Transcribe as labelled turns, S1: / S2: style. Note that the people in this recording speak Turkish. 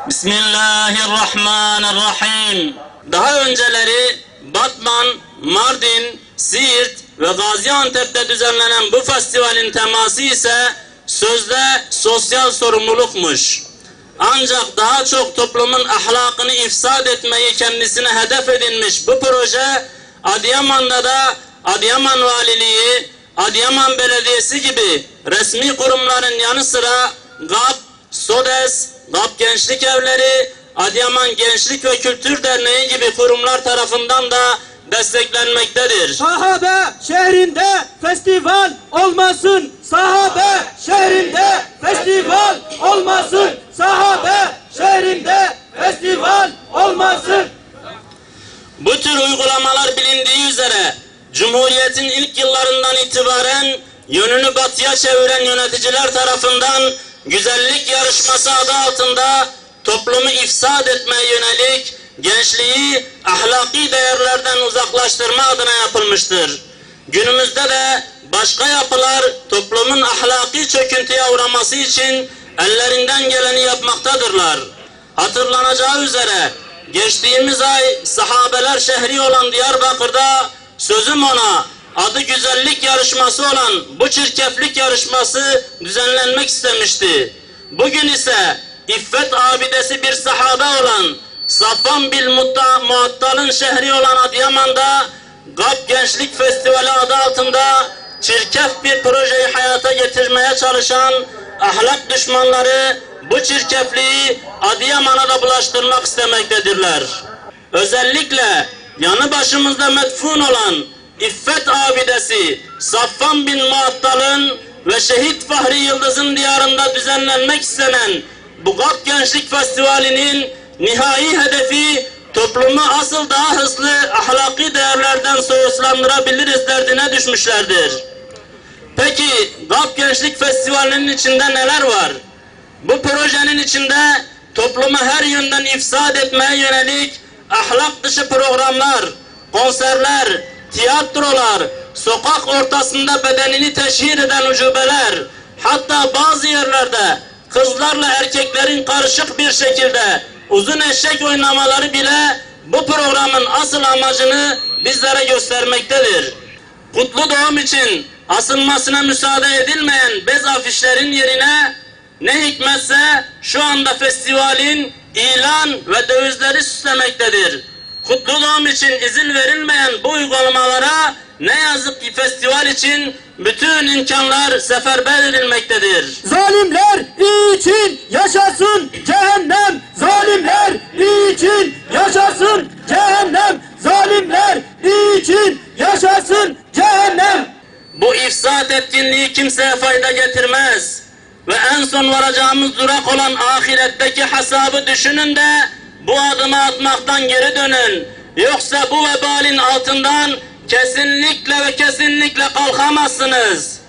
S1: Bismillahirrahmanirrahim. Daha önceleri Batman, Mardin, Siirt ve Gaziantep'te düzenlenen bu festivalin teması ise sözde sosyal sorumlulukmuş. Ancak daha çok toplumun ahlakını ifsad etmeyi kendisine hedef edinmiş bu proje, Adıyaman'da da Adıyaman Valiliği, Adıyaman Belediyesi gibi resmi kurumların yanı sıra GAP, SODES, GAP Gençlik Evleri, Adıyaman Gençlik ve Kültür Derneği gibi kurumlar tarafından da desteklenmektedir.
S2: Sahabe şehrinde festival olmasın. Sahabe şehrinde festival olmasın. Sahabe şehrinde festival olmasın.
S1: Bu tür uygulamalar bilindiği üzere Cumhuriyet'in ilk yıllarından itibaren yönünü batıya çeviren yöneticiler tarafından güzellik yarışması adı altında toplumu ifsad etmeye yönelik gençliği ahlaki değerlerden uzaklaştırma adına yapılmıştır. Günümüzde de başka yapılar toplumun ahlaki çöküntüye uğraması için ellerinden geleni yapmaktadırlar. Hatırlanacağı üzere geçtiğimiz ay sahabeler şehri olan Diyarbakır'da sözüm ona adı güzellik yarışması olan bu çirkeflik yarışması düzenlenmek istemişti. Bugün ise İffet abidesi bir sahabe olan Safvan bil Muattal'ın şehri olan Adıyaman'da GAP Gençlik Festivali adı altında çirkef bir projeyi hayata getirmeye çalışan ahlak düşmanları bu çirkefliği Adıyaman'a da bulaştırmak istemektedirler. Özellikle yanı başımızda metfun olan İffet abidesi Safvan bin Muattal'ın ve Şehit Fahri Yıldız'ın diyarında düzenlenmek istenen bu GAP Gençlik Festivali'nin nihai hedefi toplumu asıl daha hızlı ahlaki değerlerden soyutlandırabiliriz derdine düşmüşlerdir. Peki GAP Gençlik Festivali'nin içinde neler var? Bu projenin içinde toplumu her yönden ifsad etmeye yönelik ahlak dışı programlar, konserler, tiyatrolar, sokak ortasında bedenini teşhir eden ucubeler, hatta bazı yerlerde kızlarla erkeklerin karışık bir şekilde uzun eşek oynamaları bile bu programın asıl amacını bizlere göstermektedir. Kutlu doğum için asılmasına müsaade edilmeyen bez afişlerin yerine ne hikmetse şu anda festivalin ilan ve dövizleri süslemektedir. Kutlu doğum için izin verilmeyen bu uygulamalara ne yazık ki festival için bütün imkanlar seferber edilmektedir.
S2: Zalimler için yaşasın cehennem. Zalimler için yaşasın cehennem. Zalimler için yaşasın cehennem.
S1: Bu ifsat etkinliği kimseye fayda getirmez. Ve en son varacağımız durak olan ahiretteki hesabı düşünün de bu adımı atmaktan geri dönün. Yoksa bu vebalin altından kesinlikle ve kesinlikle kalkamazsınız.